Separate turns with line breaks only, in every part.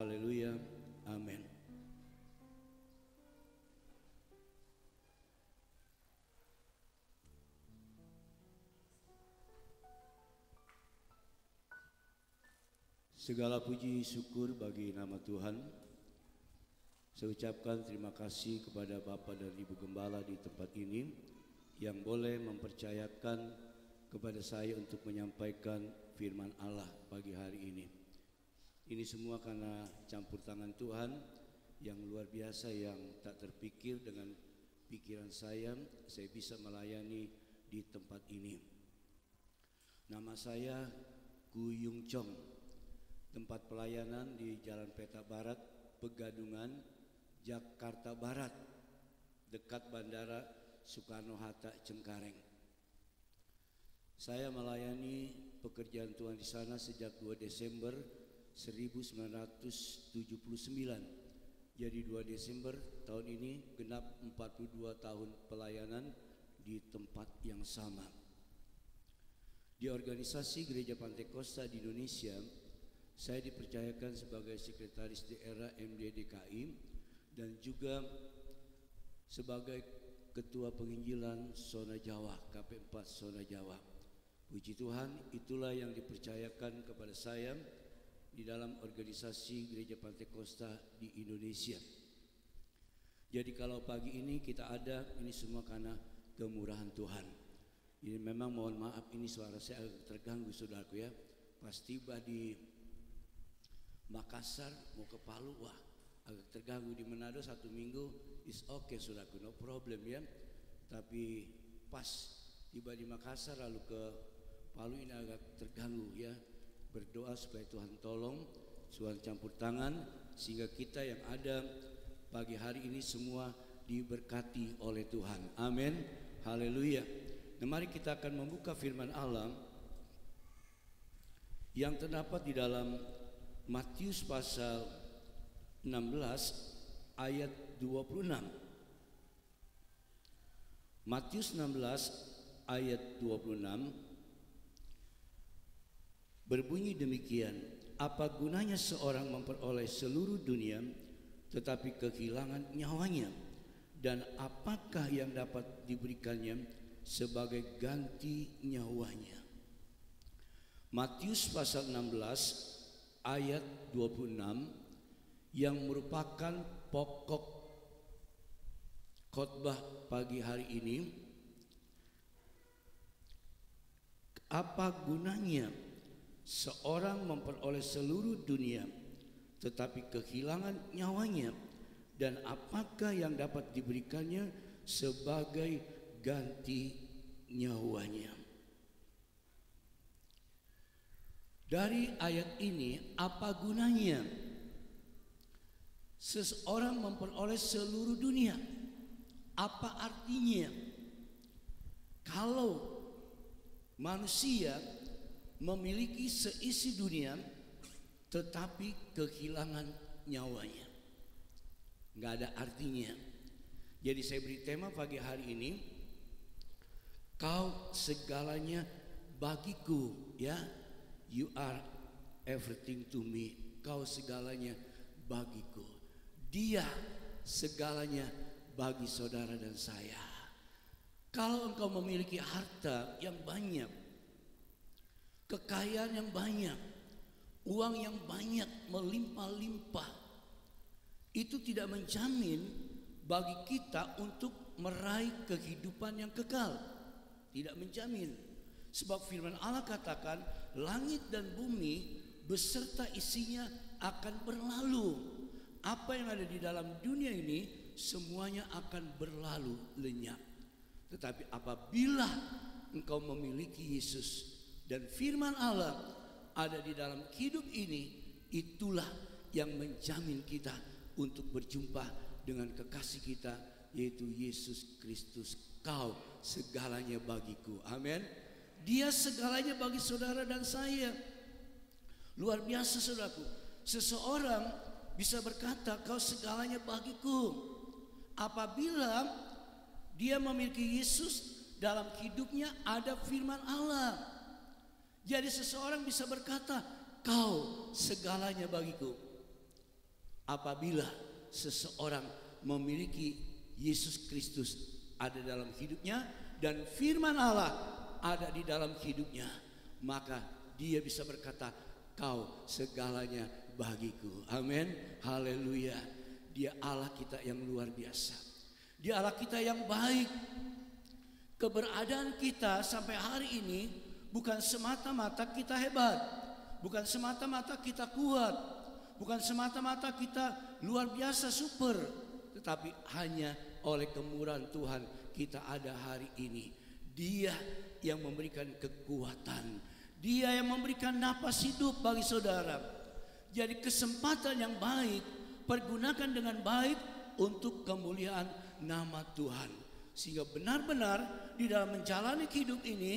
Haleluya, amin. Segala puji syukur bagi nama Tuhan. Saya ucapkan terima kasih kepada Bapak dan Ibu Gembala di tempat ini yang boleh mempercayakan kepada saya untuk menyampaikan firman Allah pagi hari ini. Ini semua karena campur tangan Tuhan yang luar biasa, yang tak terpikir dengan pikiran saya bisa melayani di tempat ini. Nama saya Gu Yung Chong, tempat pelayanan di Jalan Peta Barat, Pegadungan, Jakarta Barat, dekat Bandara Soekarno-Hatta, Cengkareng. Saya melayani pekerjaan Tuhan di sana sejak 2 Desember 1979. Jadi 2 Desember tahun ini genap 42 tahun pelayanan di tempat yang sama. Di organisasi Gereja Pantekosta di Indonesia, saya dipercayakan sebagai sekretaris daerah MD DKI dan juga sebagai ketua penginjilan Zona Jawa, KP4 Zona Jawa. Puji Tuhan, itulah yang dipercayakan kepada saya di dalam organisasi Gereja Pantekosta di Indonesia. Jadi kalau pagi ini kita ada, ini semua karena kemurahan Tuhan. Ini memang mohon maaf, ini suara saya agak terganggu saudaraku ya. Pas tiba di Makassar mau ke Palu, wah agak terganggu. Di Manado 1 minggu is okay saudaraku, no problem ya. Tapi pas tiba di Makassar lalu ke Palu ini agak terganggu ya. Berdoa supaya Tuhan tolong, Tuhan campur tangan sehingga kita yang ada pagi hari ini semua diberkati oleh Tuhan. Amin. Haleluya. Nah, mari kita akan membuka firman Allah yang terdapat di dalam Matius pasal 16 ayat 26. Matius 16 ayat 26 berbunyi demikian, apa gunanya seorang memperoleh seluruh dunia tetapi kehilangan nyawanya, dan apakah yang dapat diberikannya sebagai ganti nyawanya. Matius pasal 16 ayat 26 yang merupakan pokok khotbah pagi hari ini. Apa gunanya seorang memperoleh seluruh dunia tetapi kehilangan nyawanya, dan apakah yang dapat diberikannya sebagai ganti nyawanya. Dari ayat ini, apa gunanya seseorang memperoleh seluruh dunia? Apa artinya kalau manusia memiliki seisi dunia tetapi kehilangan nyawanya? Nggak ada artinya. Jadi saya beri tema pagi hari ini, kau segalanya bagiku ya. You are everything to me. Kau segalanya bagiku. Dia segalanya bagi saudara dan saya. Kalau engkau memiliki harta yang banyak, kekayaan yang banyak, uang yang banyak melimpah-limpah, itu tidak menjamin bagi kita untuk meraih kehidupan yang kekal. Tidak menjamin. Sebab firman Allah katakan, langit dan bumi beserta isinya akan berlalu. Apa yang ada di dalam dunia ini semuanya akan berlalu lenyap. Tetapi apabila engkau memiliki Yesus dan firman Allah ada di dalam hidup ini, itulah yang menjamin kita untuk berjumpa dengan kekasih kita, yaitu Yesus Kristus. Kau segalanya bagiku. Amin. Dia segalanya bagi saudara dan saya. Luar biasa saudaraku. Seseorang bisa berkata, kau segalanya bagiku, apabila dia memiliki Yesus dalam hidupnya, ada firman Allah. Jadi seseorang bisa berkata, kau segalanya bagiku, apabila seseorang memiliki Yesus Kristus ada dalam hidupnya dan firman Allah ada di dalam hidupnya, maka dia bisa berkata, kau segalanya bagiku. Amin. Haleluya. Dia Allah kita yang luar biasa. Dia Allah kita yang baik. Keberadaan kita sampai hari ini bukan semata-mata kita hebat, bukan semata-mata kita kuat, bukan semata-mata kita luar biasa super, tetapi hanya oleh kemurahan Tuhan kita ada hari ini. Dia yang memberikan kekuatan, Dia yang memberikan napas hidup bagi saudara. Jadi kesempatan yang baik, pergunakan dengan baik untuk kemuliaan nama Tuhan, sehingga benar-benar di dalam menjalani hidup ini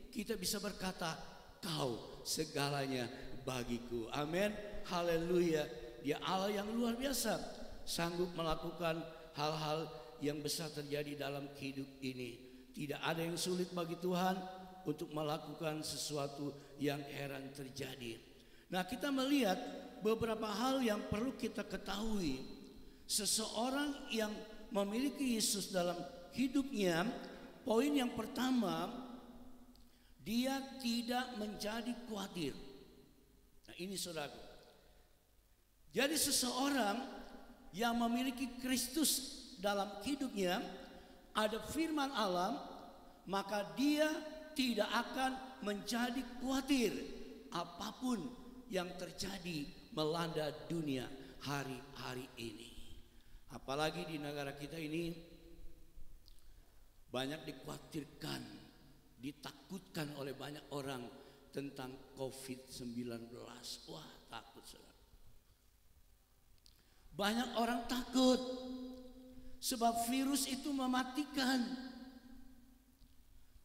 kita bisa berkata, kau segalanya bagiku. Amin. Haleluya. Dia Allah yang luar biasa, sanggup melakukan hal-hal yang besar terjadi dalam hidup ini. Tidak ada yang sulit bagi Tuhan untuk melakukan sesuatu yang heran terjadi. Nah, kita melihat beberapa hal yang perlu kita ketahui. Seseorang yang memiliki Yesus dalam hidupnya, poin yang pertama, dia tidak menjadi khawatir. Nah, ini saudara. Jadi seseorang yang memiliki Kristus dalam hidupnya, ada firman Allah, maka dia tidak akan menjadi khawatir apapun yang terjadi melanda dunia hari-hari ini. Apalagi di negara kita ini banyak dikhawatirkan, ditakutkan oleh banyak orang tentang COVID-19. Wah, takut saudara. Banyak orang takut sebab virus itu mematikan.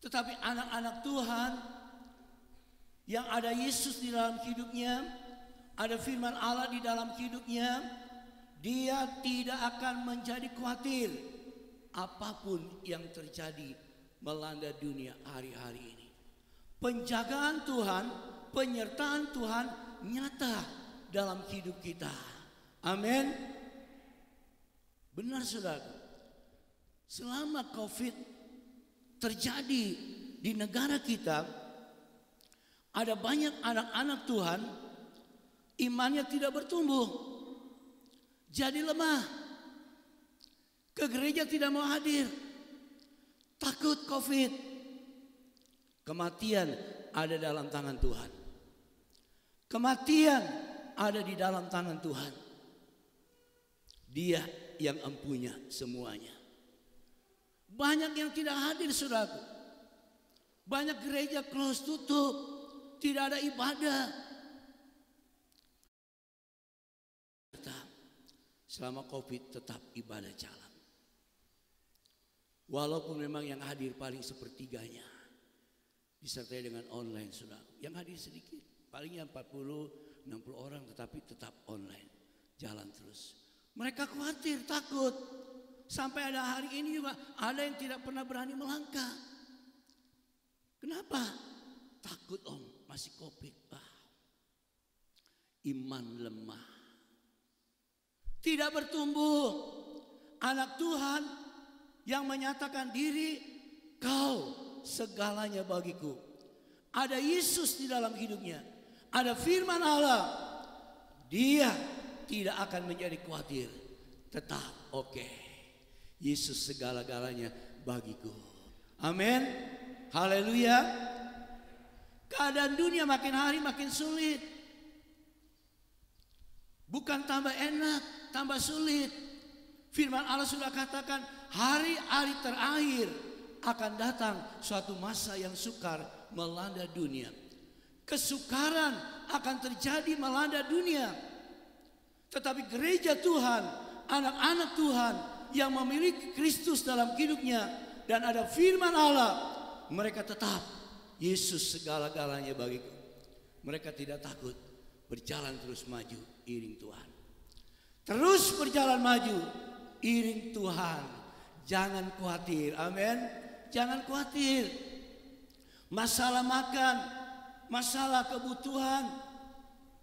Tetapi anak-anak Tuhan yang ada Yesus di dalam hidupnya, ada firman Allah di dalam hidupnya, dia tidak akan menjadi khawatir apapun yang terjadi melanda dunia hari-hari ini. Penjagaan Tuhan, penyertaan Tuhan nyata dalam hidup kita. Amin. Benar saudara. Selama COVID terjadi di negara kita, ada banyak anak-anak Tuhan imannya tidak bertumbuh, jadi lemah, ke gereja tidak mau hadir, takut COVID. Kematian ada dalam tangan Tuhan. Kematian ada di dalam tangan Tuhan. Dia yang empunya semuanya. Banyak yang tidak hadir saudara. Banyak gereja close, tutup, tidak ada ibadah. Selama COVID tetap ibadah jalan. Walaupun memang yang hadir paling sepertiganya, disertai dengan online saudara. Yang hadir sedikit, palingnya 40-60 orang, tetapi tetap online, jalan terus. Mereka khawatir, takut. Sampai ada hari ini juga ada yang tidak pernah berani melangkah. Kenapa? Takut masih COVID. Iman lemah, tidak bertumbuh. Anak Tuhan yang menyatakan diri, kau segalanya bagiku. Ada Yesus di dalam hidupnya, ada firman Allah, dia tidak akan menjadi khawatir. Tetap oke. Yesus segala-galanya bagiku. Amin. Haleluya. Keadaan dunia makin hari makin sulit. Bukan tambah enak, tambah sulit. Firman Allah sudah katakan, hari-hari terakhir akan datang suatu masa yang sukar melanda dunia. Kesukaran akan terjadi melanda dunia. Tetapi gereja Tuhan, anak-anak Tuhan yang memiliki Kristus dalam hidupnya, dan ada firman Allah, mereka tetap, Yesus segala-galanya bagiku. Mereka tidak takut, berjalan terus maju iring Tuhan. Terus berjalan maju iring Tuhan. Jangan khawatir, amin. Jangan khawatir. Masalah makan, masalah kebutuhan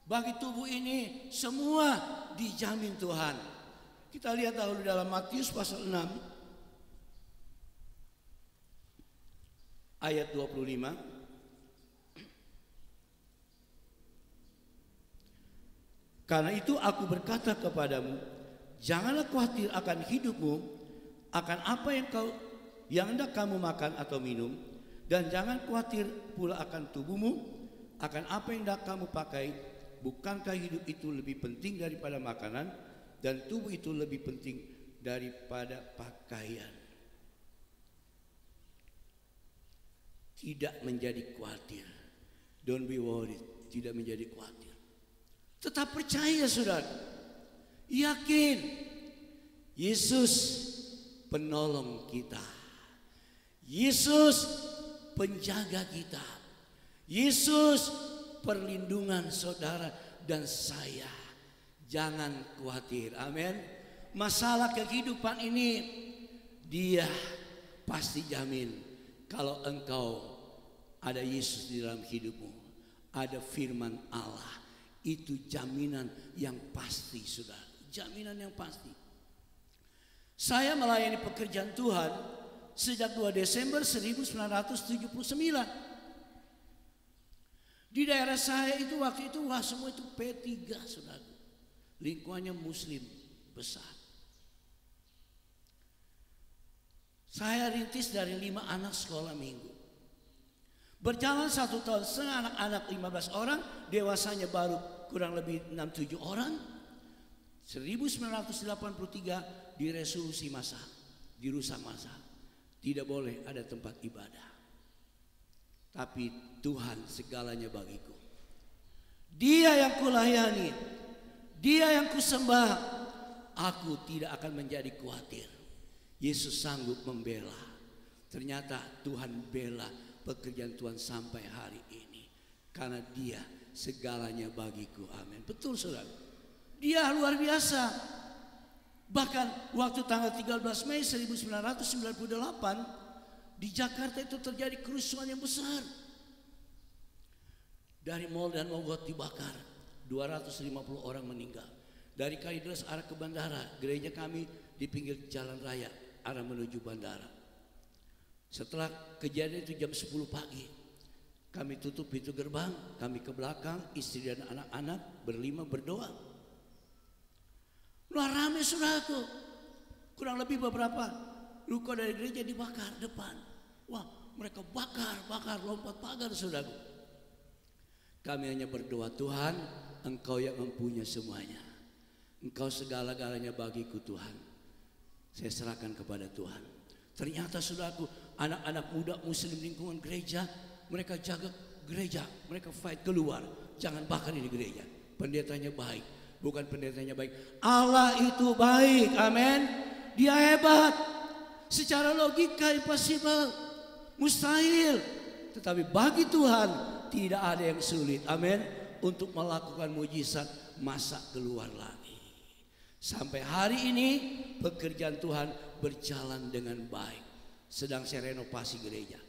bagi tubuh ini semua dijamin Tuhan. Kita lihat dahulu dalam Matius pasal 6 ayat 25. Karena itu aku berkata kepadamu, janganlah khawatir akan hidupmu, akan apa yang hendak kamu makan atau minum, dan jangan khawatir pula akan tubuhmu, akan apa yang hendak kamu pakai. Bukankah hidup itu lebih penting daripada makanan, dan tubuh itu lebih penting daripada pakaian? Tidak menjadi khawatir. Don't be worried. Tidak menjadi khawatir. Tetap percaya, saudara. Yakin Yesus penolong kita. Yesus penjaga kita. Yesus perlindungan saudara dan saya. Jangan khawatir, amin. Masalah kehidupan ini Dia pasti jamin. Kalau engkau ada Yesus di dalam hidupmu, ada firman Allah, itu jaminan yang pasti, saudara. Jaminan yang pasti. Saya melayani pekerjaan Tuhan sejak 2 Desember 1979. Di daerah saya itu waktu itu semua itu P3, saudara. Lingkungannya Muslim besar. Saya rintis dari 5 anak sekolah minggu. Berjalan 1 tahun setengah, anak-anak 15 orang, dewasanya baru kurang lebih 6-7 orang. 1983 diresolusi massa, dirusak massa. Tidak boleh ada tempat ibadah. Tapi Tuhan segalanya bagiku. Dia yang kulayani, Dia yang kusembah. Aku tidak akan menjadi khawatir. Yesus sanggup membela. Ternyata Tuhan bela pekerjaan Tuhan sampai hari ini. Karena Dia segalanya bagiku. Amin. Betul, saudara. Dia luar biasa. Bahkan waktu tanggal 13 Mei 1998 di Jakarta itu terjadi kerusuhan yang besar. Dari Mall dan Mogot dibakar, 250 orang meninggal. Dari Kalideres arah ke bandara, gereja kami di pinggir jalan raya arah menuju bandara. Setelah kejadian itu jam 10 pagi, kami tutup pintu gerbang, kami ke belakang, istri dan anak-anak berlima berdoa. Luar ramai, saudaraku. Kurang lebih beberapa ruko dari gereja dibakar depan. Wah, mereka bakar, lompat pagar, saudaraku. Kami hanya berdoa, Tuhan, Engkau yang mempunyai semuanya. Engkau segala-galanya bagiku, Tuhan. Saya serahkan kepada Tuhan. Ternyata, saudaraku, anak-anak muda Muslim lingkungan gereja, mereka jaga gereja, mereka fight keluar. Jangan bakar ini gereja. Pendetanya baik, bukan pendetanya baik. Allah itu baik, amin. Dia hebat. Secara logika impossible, mustahil. Tetapi bagi Tuhan tidak ada yang sulit, amin, untuk melakukan mujizat masa keluar lagi. Sampai hari ini pekerjaan Tuhan berjalan dengan baik. Sedang saya renovasi gereja.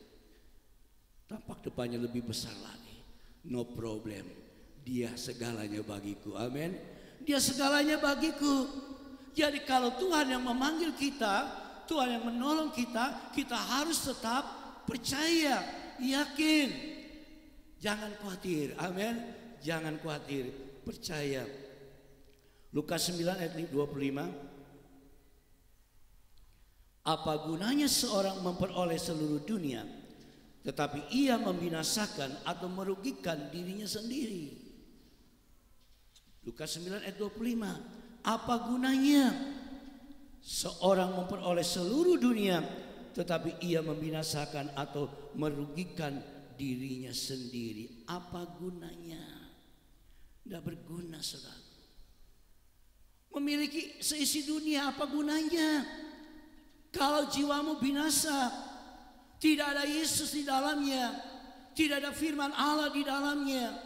Tampak depannya lebih besar lagi. No problem. Dia segalanya bagiku, amin. Dia segalanya bagiku. Jadi kalau Tuhan yang memanggil kita, Tuhan yang menolong kita, kita harus tetap percaya, yakin. Jangan khawatir, amin. Jangan khawatir, percaya. Lukas 9 ayat 25. Apa gunanya seorang memperoleh seluruh dunia, tetapi ia membinasakan atau merugikan dirinya sendiri? Lukas 9 ayat 25. Apa gunanya seorang memperoleh seluruh dunia, tetapi ia membinasakan atau merugikan dirinya sendiri? Apa gunanya? Tidak berguna, saudara. Memiliki seisi dunia, apa gunanya Kalau jiwamu binasa, tidak ada Yesus di dalamnya, tidak ada firman Allah di dalamnya.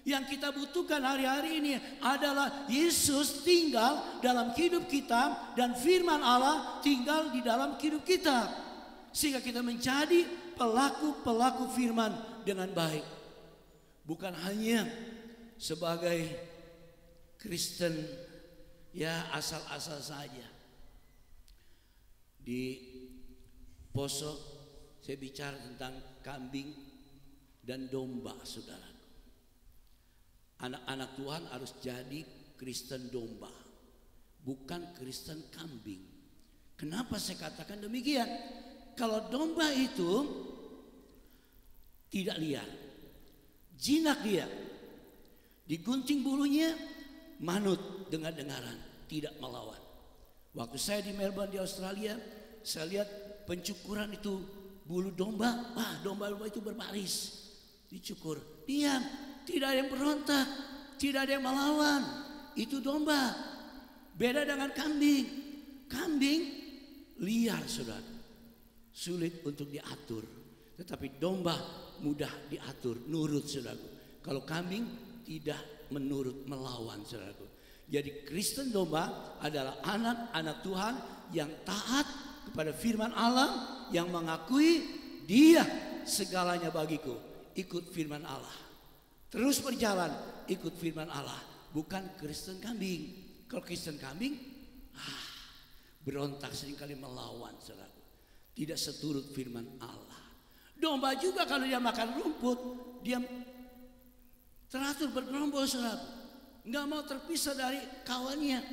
Yang kita butuhkan hari-hari ini adalah Yesus tinggal dalam hidup kita dan firman Allah tinggal di dalam hidup kita, sehingga kita menjadi pelaku-pelaku firman dengan baik. Bukan hanya sebagai Kristen ya asal-asal saja. Di Poso saya bicara tentang kambing dan domba, saudara. Anak-anak Tuhan harus jadi Kristen domba, bukan Kristen kambing. Kenapa saya katakan demikian? Kalau domba itu tidak liar, jinak dia, digunting bulunya, manut dengar-dengaran, tidak melawan. Waktu saya di Melbourne di Australia, saya lihat pencukuran itu bulu domba, wah domba-domba itu berbaris, dicukur, diam. Tidak ada yang berontak, tidak ada yang melawan. Itu domba. Beda dengan kambing. Kambing liar, saudara, sulit untuk diatur. Tetapi domba mudah diatur, nurut, saudara. Kalau kambing tidak menurut, melawan, saudara. Jadi Kristen domba adalah anak-anak Tuhan yang taat kepada firman Allah, yang mengakui Dia segalanya bagiku. Ikut firman Allah, terus berjalan ikut firman Allah, bukan Kristen kambing. Kalau Kristen kambing berontak, seringkali melawan, saudara, tidak seturut firman Allah. Domba juga kalau dia makan rumput, dia teratur bergerombol, saudara, nggak mau terpisah dari kawannya.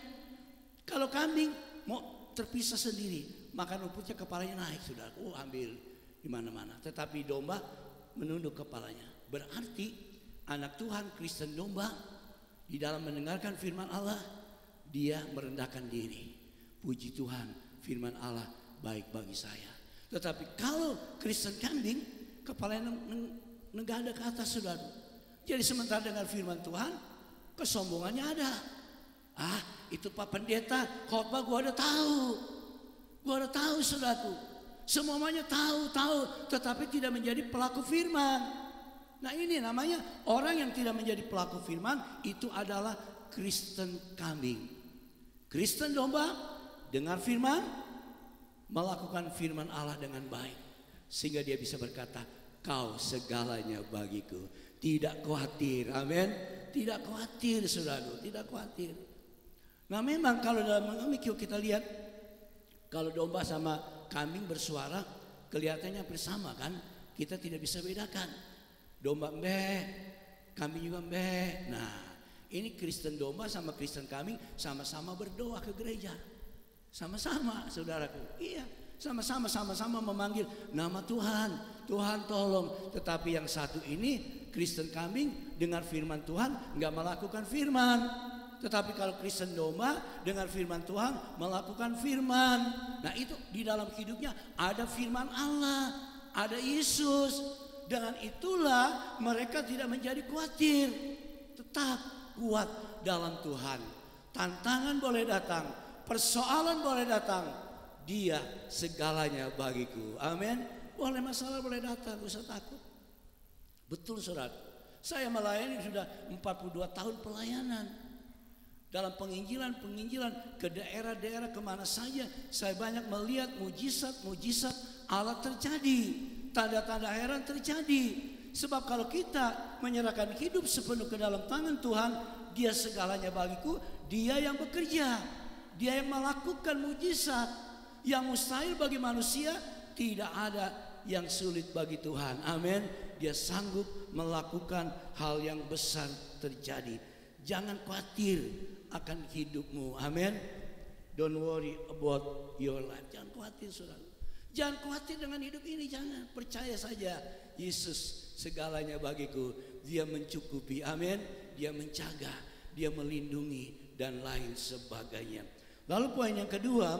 Kalau kambing mau terpisah sendiri, makan rumputnya kepalanya naik, saudara, ambil di mana-mana. Tetapi domba menunduk kepalanya. Berarti anak Tuhan Kristen domba di dalam mendengarkan firman Allah, dia merendahkan diri. Puji Tuhan, firman Allah baik bagi saya. Tetapi kalau Kristen kambing, kepalanya menghadap ke atas, saudara. Jadi sementara dengar firman Tuhan, kesombongannya ada. Itu Pak Pendeta khotbah, gua ada tahu, saudaraku. Semuanya tahu, tetapi tidak menjadi pelaku firman. Nah ini namanya orang yang tidak menjadi pelaku firman, itu adalah Kristen kambing. Kristen domba dengar firman, melakukan firman Allah dengan baik, sehingga dia bisa berkata, kau segalanya bagiku. Tidak khawatir, amin. Tidak khawatir, saudara, tidak khawatir. Nah memang kalau dalam memikir kita lihat, kalau domba sama kambing bersuara kelihatannya bersama kan, kita tidak bisa bedakan. Domba mbeh, kambing juga mbeh. Nah ini Kristen domba sama Kristen kambing sama-sama berdoa ke gereja, sama-sama, saudaraku. Iya, sama-sama memanggil nama Tuhan. Tuhan tolong. Tetapi yang satu ini Kristen kambing dengar firman Tuhan, nggak melakukan firman. Tetapi kalau Kristen domba dengar firman Tuhan, melakukan firman. Nah itu di dalam hidupnya ada firman Allah, ada Yesus. Dengan itulah mereka tidak menjadi khawatir, tetap kuat dalam Tuhan. Tantangan boleh datang, persoalan boleh datang, Dia segalanya bagiku. Amin. Boleh masalah boleh datang, gak usah takut. Betul, saudara. Saya melayani sudah 42 tahun pelayanan. Dalam penginjilan ke daerah-daerah kemana saja, saya banyak melihat mujizat Allah terjadi. Tanda-tanda heran terjadi. Sebab kalau kita menyerahkan hidup sepenuh ke dalam tangan Tuhan, Dia segalanya bagiku. Dia yang bekerja, Dia yang melakukan mujizat. Yang mustahil bagi manusia, tidak ada yang sulit bagi Tuhan. Amin. Dia sanggup melakukan hal yang besar terjadi. Jangan khawatir akan hidupmu. Amin. Don't worry about your life. Jangan khawatir, saudara. Jangan khawatir dengan hidup ini, jangan. Percaya saja, Yesus segalanya bagiku. Dia mencukupi, amin. Dia menjaga, Dia melindungi, dan lain sebagainya. Lalu poin yang kedua,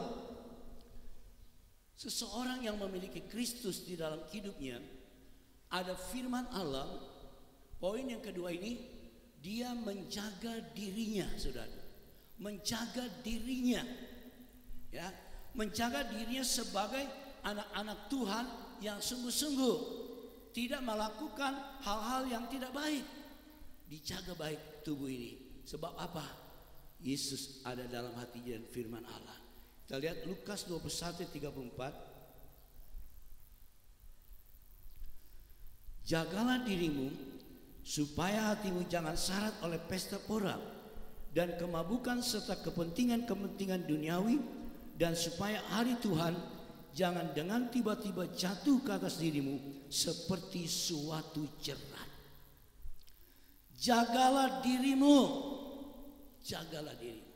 seseorang yang memiliki Kristus di dalam hidupnya, ada firman Allah. Poin yang kedua ini, dia menjaga dirinya, saudara. Menjaga dirinya, ya. menjaga dirinya sebagai anak-anak Tuhan yang sungguh-sungguh tidak melakukan hal-hal yang tidak baik. Dijaga baik tubuh ini. Sebab apa? Yesus ada dalam hatinya dan firman Allah. Kita lihat Lukas 21:34. Jagalah dirimu supaya hatimu jangan syarat oleh pesta pora dan kemabukan serta kepentingan-kepentingan duniawi, dan supaya hari Tuhan jangan dengan tiba-tiba jatuh ke atas dirimu seperti suatu jerat. Jagalah dirimu, jagalah dirimu,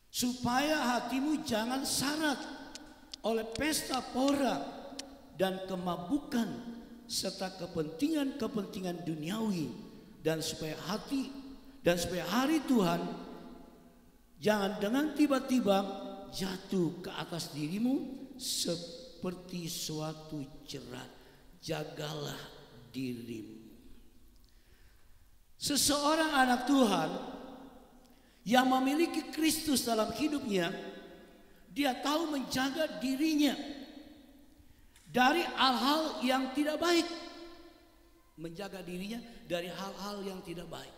supaya hatimu jangan syarat oleh pesta pora dan kemabukan serta kepentingan-kepentingan duniawi, dan supaya hari Tuhan jangan dengan tiba-tiba jatuh ke atas dirimu seperti suatu jerat. Jagalah dirimu. Seseorang anak Tuhan yang memiliki Kristus dalam hidupnya, dia tahu menjaga dirinya dari hal-hal yang tidak baik. Menjaga dirinya dari hal-hal yang tidak baik.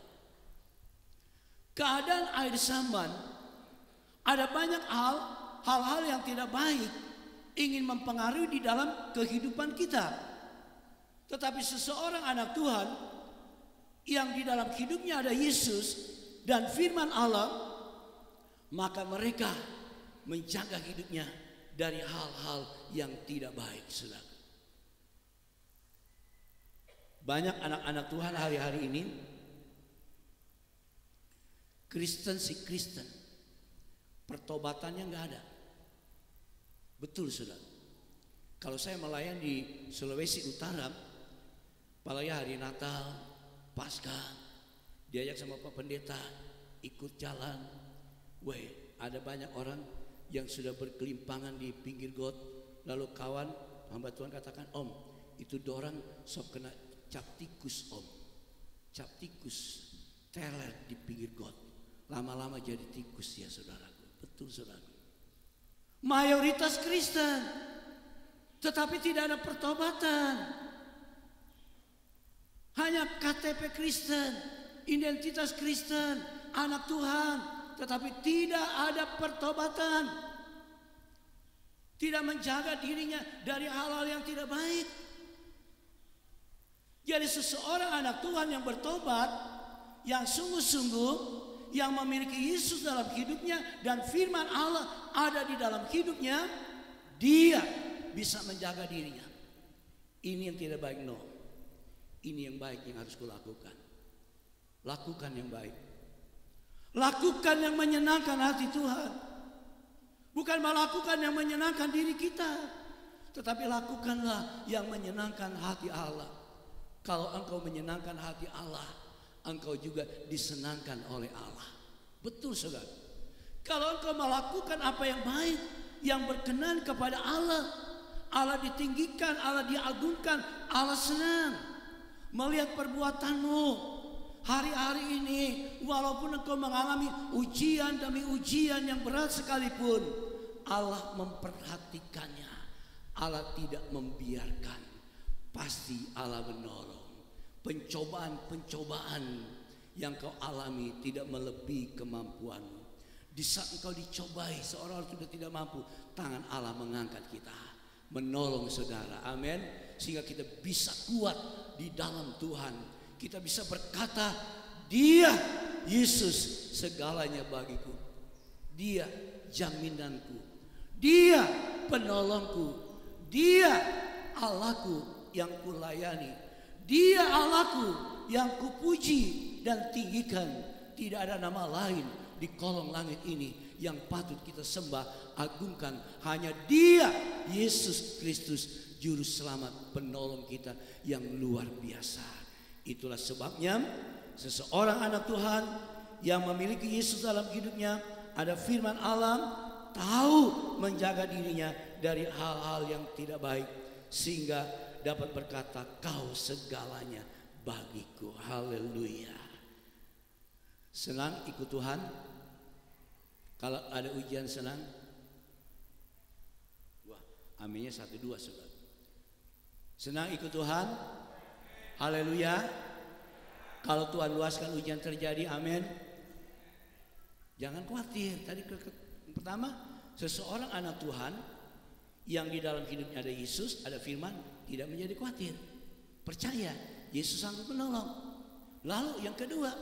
Keadaan akhir zaman, ada banyak hal-hal yang tidak baik ingin mempengaruhi di dalam kehidupan kita. Tetapi seseorang anak Tuhan yang di dalam hidupnya ada Yesus dan firman Allah, maka mereka menjaga hidupnya dari hal-hal yang tidak baik, saudara. Banyak anak-anak Tuhan hari-hari ini Kristen, pertobatannya nggak ada. Betul, saudara. Kalau saya melayani di Sulawesi Utara, apalagi hari Natal, Paskah, diajak sama Pak Pendeta ikut jalan. Ada banyak orang yang sudah berkelimpangan di pinggir got. Lalu kawan hamba Tuhan katakan, "Om, itu dorang sok kena cap tikus, Om. Cap tikus teler di pinggir got. Lama-lama jadi tikus ya, saudaraku." Betul, saudara. Mayoritas Kristen, tetapi tidak ada pertobatan. Hanya KTP Kristen, identitas Kristen, anak Tuhan, tetapi tidak ada pertobatan. Tidak menjaga dirinya dari hal-hal yang tidak baik. Jadi seseorang anak Tuhan yang bertobat, yang sungguh-sungguh, yang memiliki Yesus dalam hidupnya dan firman Allah ada di dalam hidupnya, dia bisa menjaga dirinya. Ini yang tidak baik, no. Ini yang baik yang harus kulakukan. Lakukan yang baik. Lakukan yang menyenangkan hati Tuhan. Bukan melakukan yang menyenangkan diri kita, tetapi lakukanlah yang menyenangkan hati Allah. Kalau engkau menyenangkan hati Allah, engkau juga disenangkan oleh Allah. Betul, saudara. Kalau engkau melakukan apa yang baik, yang berkenan kepada Allah, Allah ditinggikan, Allah diagungkan, Allah senang melihat perbuatanmu. Hari-hari ini, walaupun engkau mengalami ujian demi ujian yang berat sekalipun, Allah memperhatikannya. Allah tidak membiarkan. Pasti Allah menolong. Pencobaan-pencobaan yang kau alami tidak melebihi kemampuanmu. Di saat engkau dicobai seorang sudah tidak mampu, tangan Allah mengangkat kita, menolong saudara. Amin. Sehingga kita bisa kuat di dalam Tuhan. Kita bisa berkata, Dia Yesus segalanya bagiku. Dia jaminanku. Dia penolongku. Dia Allahku yang kulayani. Dia Allahku yang kupuji dan tinggikan. Tidak ada nama lain di kolong langit ini yang patut kita sembah, agungkan. Hanya Dia, Yesus Kristus, Juru Selamat, penolong kita yang luar biasa. Itulah sebabnya seseorang anak Tuhan yang memiliki Yesus dalam hidupnya, ada firman Allah, tahu menjaga dirinya dari hal-hal yang tidak baik, sehingga dapat berkata, "Kau segalanya bagiku." Haleluya. Senang ikut Tuhan. Kalau ada ujian senang. Aminnya 1, 2 saudara. Senang ikut Tuhan? Haleluya. Kalau Tuhan luaskan ujian terjadi, amin. Jangan khawatir. Tadi pertama, seseorang anak Tuhan yang di dalam hidupnya ada Yesus, ada firman, tidak menjadi khawatir. Percaya, Yesus sanggup menolong. Lalu yang kedua,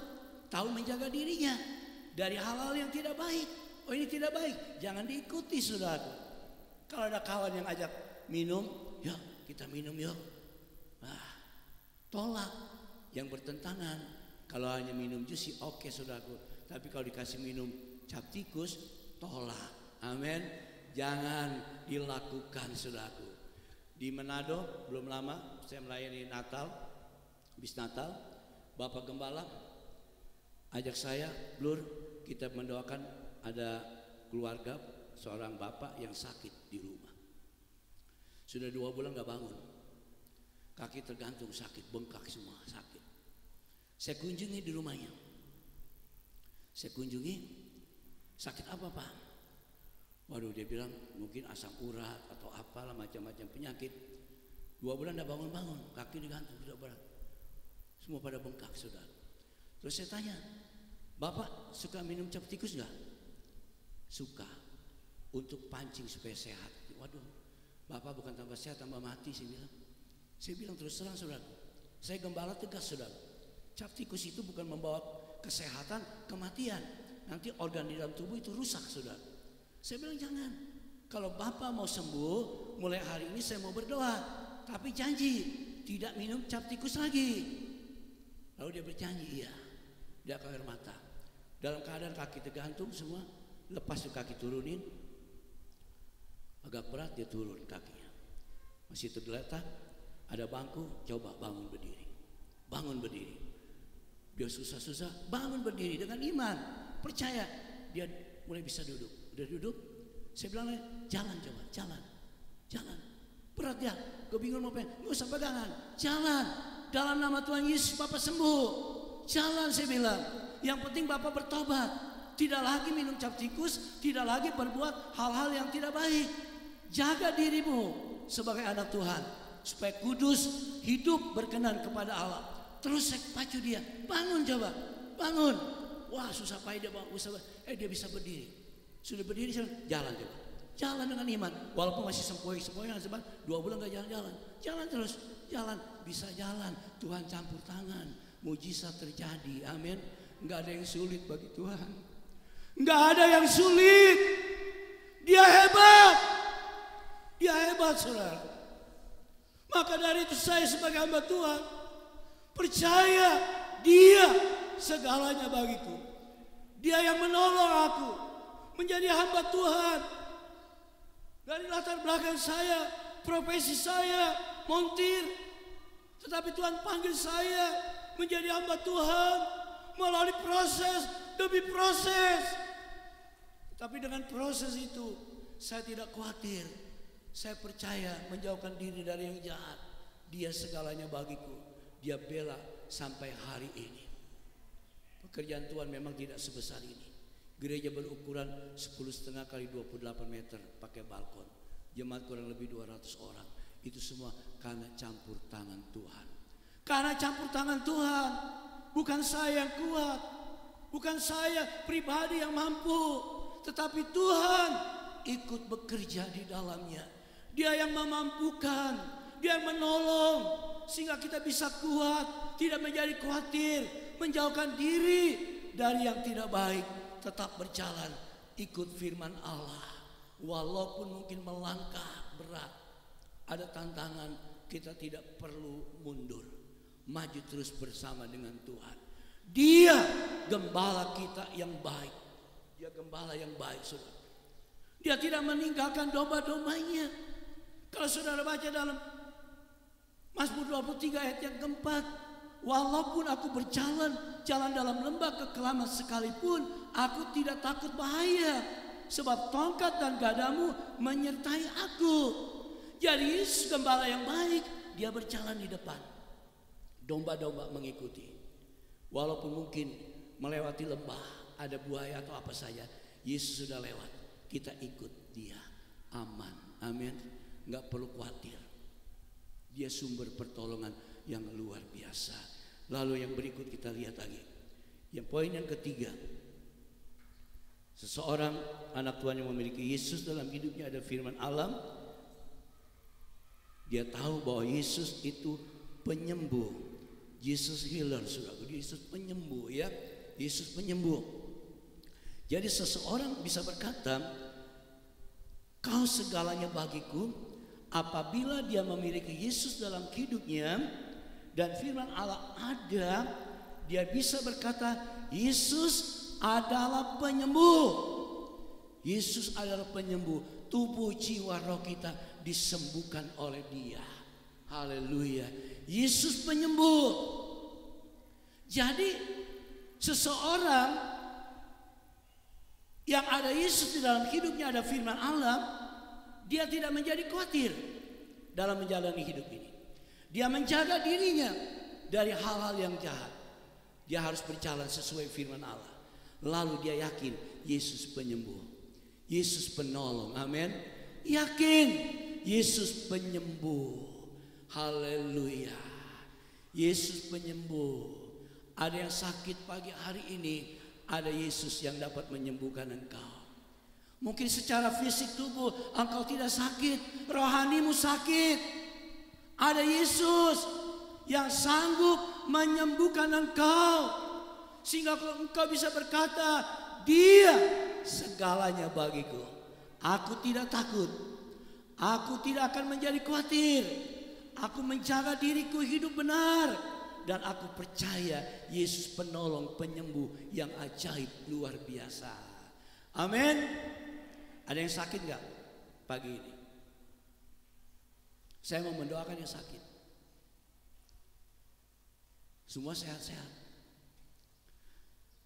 tahu menjaga dirinya dari hal-hal yang tidak baik. Oh, ini tidak baik, jangan diikuti saudara. Kalau ada kawan yang ajak minum, yuk kita minum yuk. Tolak yang bertentangan. Kalau hanya minum jus sih oke saudaraku. Tapi kalau dikasih minum cap tikus, tolak. Amin. Jangan dilakukan saudaraku. Di Manado belum lama saya melayani Natal. Habis Natal, Bapak Gembala ajak saya, Blur, kita mendoakan ada keluarga seorang bapak yang sakit di rumah. Sudah 2 bulan gak bangun. Kaki tergantung sakit, bengkak semua sakit. Saya kunjungi di rumahnya. Saya kunjungi, sakit apa Pak? Waduh, dia bilang mungkin asam urat atau apalah macam-macam penyakit. 2 bulan gak bangun-bangun, kaki digantung sudah berat. Semua pada bengkak saudara. Terus saya tanya, Bapak suka minum cap tikus gak? Suka. Untuk pancing supaya sehat. Waduh, Bapak bukan tambah sehat, tambah mati saya bilang. Saya bilang terus terang saudara, saya gembala tegas saudara. Cap tikus itu bukan membawa kesehatan, kematian. Nanti organ di dalam tubuh itu rusak saudara. Saya bilang jangan. Kalau Bapak mau sembuh, mulai hari ini saya mau berdoa. Tapi janji, tidak minum cap tikus lagi. Lalu dia berjanji, iya. Dia akan air mata. Dalam keadaan kaki tergantung semua. Lepas tuh kaki turunin. Agak berat dia turun kakinya. Masih tergeletak. Ada bangku, coba bangun berdiri. Bangun berdiri. Dia susah-susah, bangun berdiri dengan iman. Percaya, dia mulai bisa duduk. Udah duduk, saya bilang, jalan coba, jalan. Jalan. Berat ya, gue bingung mau pengen. Gak usah pegangan, jalan. Dalam nama Tuhan Yesus Bapak sembuh. Jalan saya bilang. Yang penting Bapak bertobat. Tidak lagi minum cap tikus, tidak lagi berbuat hal-hal yang tidak baik. Jaga dirimu sebagai anak Tuhan supaya kudus, hidup berkenan kepada Allah. Terus saya pacu dia, bangun coba, bangun. Wah susah payah dia bangun, dia bisa berdiri. Sudah berdiri, jalan coba. Jalan dengan iman, walaupun masih sempoyong-sempoyong, 2 bulan gak jalan-jalan. Jalan terus, jalan, bisa jalan. Tuhan campur tangan, mujizat terjadi, amin. Gak ada yang sulit bagi Tuhan. Gak ada yang sulit. Dia hebat. Dia hebat saudara. Maka dari itu saya sebagai hamba Tuhan percaya dia segalanya bagiku. Dia yang menolong aku menjadi hamba Tuhan. Dari latar belakang saya, profesi saya montir, tetapi Tuhan panggil saya menjadi hamba Tuhan melalui proses demi proses. Tapi dengan proses itu saya tidak khawatir. Saya percaya menjauhkan diri dari yang jahat. Dia segalanya bagiku. Dia bela sampai hari ini. Pekerjaan Tuhan memang tidak sebesar ini. Gereja berukuran 10,5 kali 28 meter pakai balkon. Jemaat kurang lebih 200 orang. Itu semua karena campur tangan Tuhan. Karena campur tangan Tuhan. Bukan saya yang kuat. Bukan saya pribadi yang mampu. Tetapi Tuhan ikut bekerja di dalamnya. Dia yang memampukan. Dia yang menolong. Sehingga kita bisa kuat. Tidak menjadi khawatir. Menjauhkan diri dari yang tidak baik. Tetap berjalan ikut firman Allah. Walaupun mungkin melangkah berat. Ada tantangan, kita tidak perlu mundur. Maju terus bersama dengan Tuhan. Dia gembala kita yang baik. Dia gembala yang baik saudara. Dia tidak meninggalkan domba-dombanya. Kalau saudara baca dalam Mazmur 23 ayat yang keempat, walaupun aku berjalan dalam lembah kekelaman sekalipun, aku tidak takut bahaya, sebab tongkat dan gadamu menyertai aku. Jadi Yesus gembala yang baik, dia berjalan di depan. Domba-domba mengikuti. Walaupun mungkin melewati lembah, ada buaya atau apa saja, Yesus sudah lewat. Kita ikut dia, aman, amin. nggak perlu khawatir. Dia sumber pertolongan yang luar biasa. Lalu yang berikut kita lihat lagi. Yang poin yang ketiga. Seseorang anak Tuhan yang memiliki Yesus dalam hidupnya, ada firman Allah. Dia tahu bahwa Yesus itu penyembuh. Yesus healer, saudara. Yesus penyembuh, ya. Yesus penyembuh. Jadi seseorang bisa berkata, kau segalanya bagiku. Apabila dia memiliki Yesus dalam hidupnya dan firman Allah ada, dia bisa berkata, Yesus adalah penyembuh. Yesus adalah penyembuh. Tubuh, jiwa, roh kita disembuhkan oleh Dia. Haleluya. Yesus penyembuh. Jadi seseorang yang ada Yesus di dalam hidupnya, ada firman Allah, dia tidak menjadi khawatir dalam menjalani hidup ini. Dia menjaga dirinya dari hal-hal yang jahat. Dia harus berjalan sesuai firman Allah. Lalu dia yakin Yesus penyembuh, Yesus penolong. Amin. Yakin Yesus penyembuh. Haleluya. Yesus penyembuh. Ada yang sakit pagi hari ini, ada Yesus yang dapat menyembuhkan engkau. Mungkin secara fisik tubuh engkau tidak sakit, rohanimu sakit. Ada Yesus yang sanggup menyembuhkan engkau, sehingga engkau bisa berkata, Dia segalanya bagiku. Aku tidak takut. Aku tidak akan menjadi khawatir. Aku menjaga diriku hidup benar. Dan aku percaya Yesus penolong, penyembuh yang ajaib, luar biasa. Amin. Ada yang sakit gak pagi ini? Saya mau mendoakan yang sakit. Semua sehat-sehat.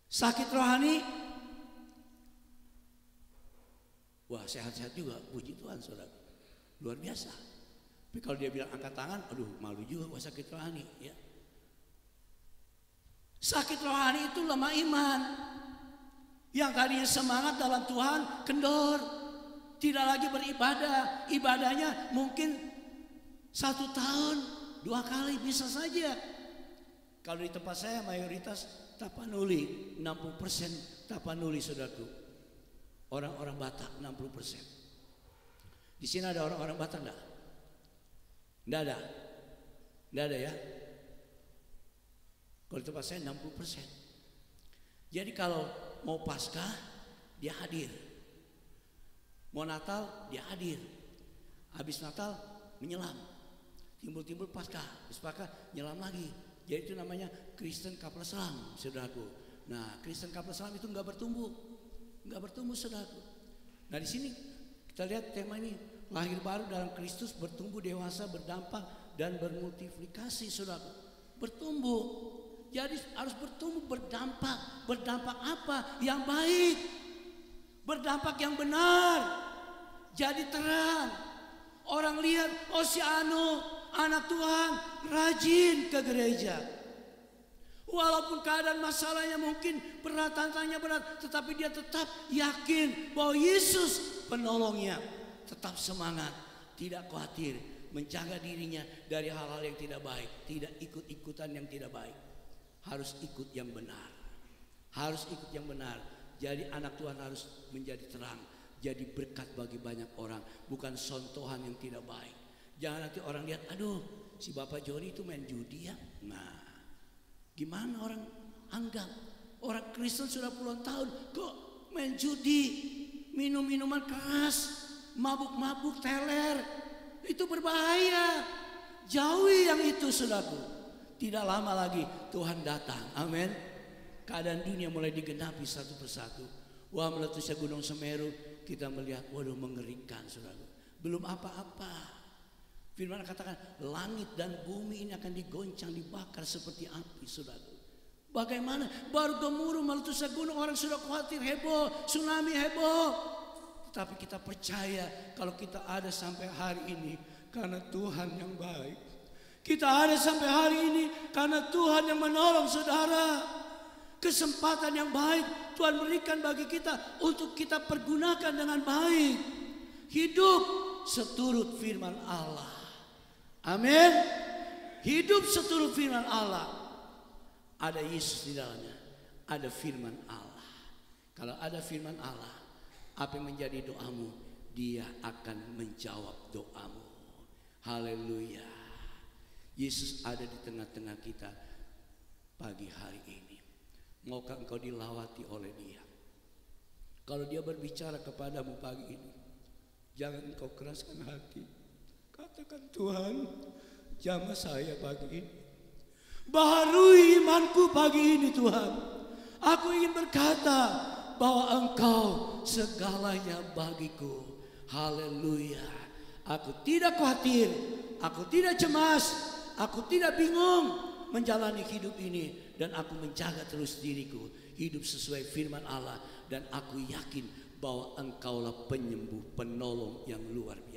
Sakit rohani, wah sehat-sehat juga, puji Tuhan saudara. Luar biasa. Tapi kalau dia bilang angkat tangan, aduh malu juga, wah sakit rohani ya. Sakit rohani itu lemah iman. Yang tadinya semangat dalam Tuhan kendor, tidak lagi beribadah. Ibadahnya mungkin 1 tahun 2 kali bisa saja. Kalau di tempat saya mayoritas Tapanuli, 60% Tapanuli saudaraku. Orang-orang Batak 60%. Di sini ada orang-orang Batak enggak? Enggak ada. Enggak ada ya. Kalau di tempat saya 60%. Jadi kalau mau Paskah dia hadir. Mau Natal dia hadir. Habis Natal menyelam. Timbul-timbul Paskah, habis Paskah nyelam lagi. Jadi itu namanya Kristen kapal selam, saudaraku. Nah, Kristen kapal selam itu enggak bertumbuh, saudaraku. Nah, di sini kita lihat tema ini, lahir baru dalam Kristus, bertumbuh dewasa, berdampak dan bermultiplikasi, saudaraku. Bertumbuh. Jadi harus bertumbuh, berdampak. Berdampak apa? Yang baik. Berdampak yang benar. Jadi terang. Orang lihat, oh si Anu anak Tuhan rajin ke gereja. Walaupun keadaan masalahnya mungkin berat, tantangannya berat, tetapi dia tetap yakin bahwa Yesus penolongnya. Tetap semangat, tidak khawatir, menjaga dirinya dari hal-hal yang tidak baik, tidak ikut-ikutan yang tidak baik. Harus ikut yang benar. Harus ikut yang benar. Jadi anak Tuhan harus menjadi terang, jadi berkat bagi banyak orang, bukan sontohan yang tidak baik. Jangan nanti orang lihat, aduh si Bapak Joni itu main judi ya. Nah, gimana orang anggap? Orang Kristen sudah puluhan tahun kok main judi, minum minuman keras, mabuk-mabuk, teler. Itu berbahaya. Jauhi yang itu, saudaraku. Tidak lama lagi Tuhan datang. Amin. Keadaan dunia mulai digenapi satu persatu. Wah, meletusnya Gunung Semeru, kita melihat, waduh mengerikan, saudaraku. Belum apa-apa. Firman katakan langit dan bumi ini akan digoncang, dibakar seperti api, saudaraku. Bagaimana? Baru gemuruh meletusnya gunung, orang sudah khawatir, heboh, tsunami heboh. Tetapi kita percaya kalau kita ada sampai hari ini karena Tuhan yang baik. Kita ada sampai hari ini karena Tuhan yang menolong saudara. Kesempatan yang baik Tuhan berikan bagi kita untuk kita pergunakan dengan baik. Hidup seturut firman Allah. Amin. Hidup seturut firman Allah. Ada Yesus di dalamnya. Ada firman Allah. Kalau ada firman Allah, apa yang menjadi doamu, Dia akan menjawab doamu. Haleluya. Yesus ada di tengah-tengah kita pagi hari ini. Maukah engkau dilawati oleh Dia? Kalau Dia berbicara kepadamu pagi ini, jangan engkau keraskan hati. Katakan, Tuhan, jamah saya pagi ini. Baharui imanku pagi ini, Tuhan. Aku ingin berkata bahwa Engkau segalanya bagiku. Haleluya. Aku tidak khawatir, aku tidak cemas, aku tidak bingung menjalani hidup ini. Dan aku menjaga terus diriku hidup sesuai firman Allah. Dan aku yakin bahwa Engkaulah penyembuh, penolong yang luar biasa.